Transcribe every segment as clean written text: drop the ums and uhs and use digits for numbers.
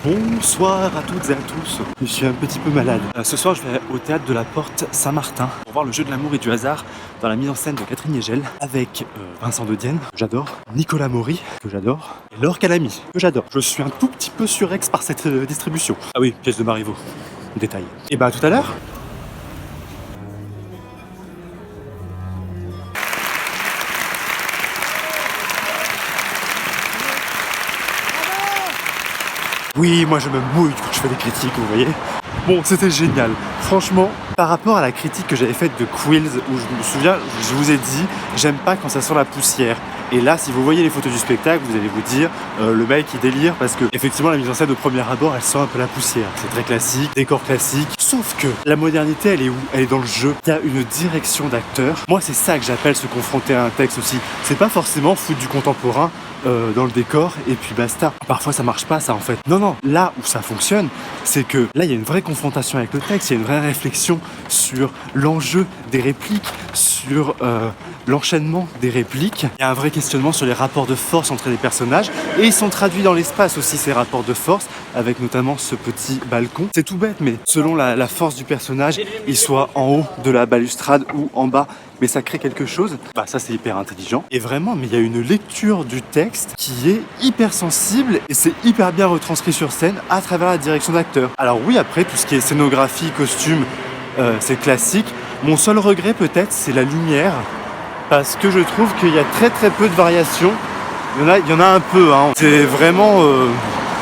Bonsoir à toutes et à tous. Je suis un petit peu malade. Ce soir, je vais au théâtre de la Porte Saint-Martin pour voir le jeu de l'amour et du hasard dans la mise en scène de Catherine Hegel avec Vincent De Dienne, que j'adore, Nicolas Maury, que j'adore, et Laure Calamy, que j'adore. Je suis un tout petit peu surex par cette distribution. Ah oui, pièce de Marivaux. Détail. Et bah à tout à l'heure. Oui, moi je me mouille quand je fais des critiques, vous voyez. Bon, c'était génial. Franchement, par rapport à la critique que j'avais faite de Quills, où je me souviens, je vous ai dit, j'aime pas quand ça sent la poussière. Et là, si vous voyez les photos du spectacle, vous allez vous dire, le mec il délire parce que effectivement la mise en scène de premier abord, elle sent un peu la poussière. C'est très classique, décor classique. Sauf que la modernité, elle est où? Elle est dans le jeu. Il y a une direction d'acteur. Moi, c'est ça que j'appelle se confronter à un texte aussi. C'est pas forcément foutre du contemporain dans le décor et puis basta. Parfois ça marche pas ça en fait. Non, là où ça fonctionne, c'est que là il y a une vraie confrontation avec le texte, il y a une vraie réflexion sur l'enjeu des répliques, sur l'enchaînement des répliques. Il y a un vrai questionnement sur les rapports de force entre les personnages et ils sont traduits dans l'espace aussi ces rapports de force avec notamment ce petit balcon. C'est tout bête mais selon la force du personnage, il soit en haut de la balustrade ou en bas, mais ça crée quelque chose. Bah ça c'est hyper intelligent. Et vraiment, mais il y a une lecture du texte qui est hyper sensible et c'est hyper bien retranscrit sur scène à travers la direction d'acteur. Alors oui, après tout ce qui est scénographie, costume, c'est classique. Mon seul regret peut-être c'est la lumière parce que je trouve qu'il y a très peu de variations. Il y en a un peu, hein. C'est vraiment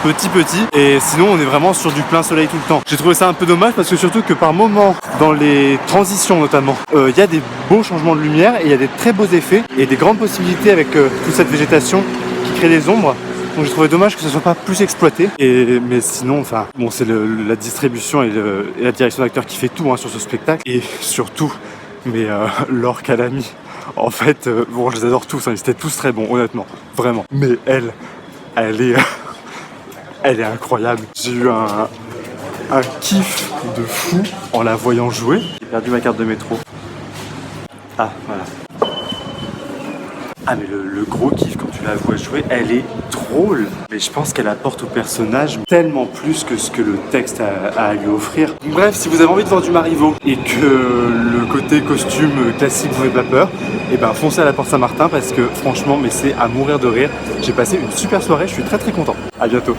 petit et sinon on est vraiment sur du plein soleil tout le temps. J'ai trouvé ça un peu dommage parce que surtout que par moments dans les transitions notamment il y a des beaux changements de lumière et il y a des très beaux effets et des grandes possibilités avec toute cette végétation qui crée des ombres. Donc j'ai trouvé dommage que ce soit pas plus exploité. Mais sinon, enfin, bon, c'est la distribution et la direction d'acteur qui fait tout hein, sur ce spectacle. Et surtout, Laure Calamy, en fait, bon, je les adore tous, hein, ils étaient tous très bons, honnêtement, vraiment. Mais elle est incroyable. J'ai eu un kiff de fou en la voyant jouer. J'ai perdu ma carte de métro. Ah, voilà. Ah mais le gros kiff quand tu la vois jouer, elle est drôle. Mais je pense qu'elle apporte au personnage tellement plus que ce que le texte a à lui offrir. Bref, si vous avez envie de voir du Marivaux et que le côté costume classique vous fait pas peur, et ben foncez à la Porte Saint-Martin parce que franchement, mais c'est à mourir de rire. J'ai passé une super soirée, je suis très content. À bientôt.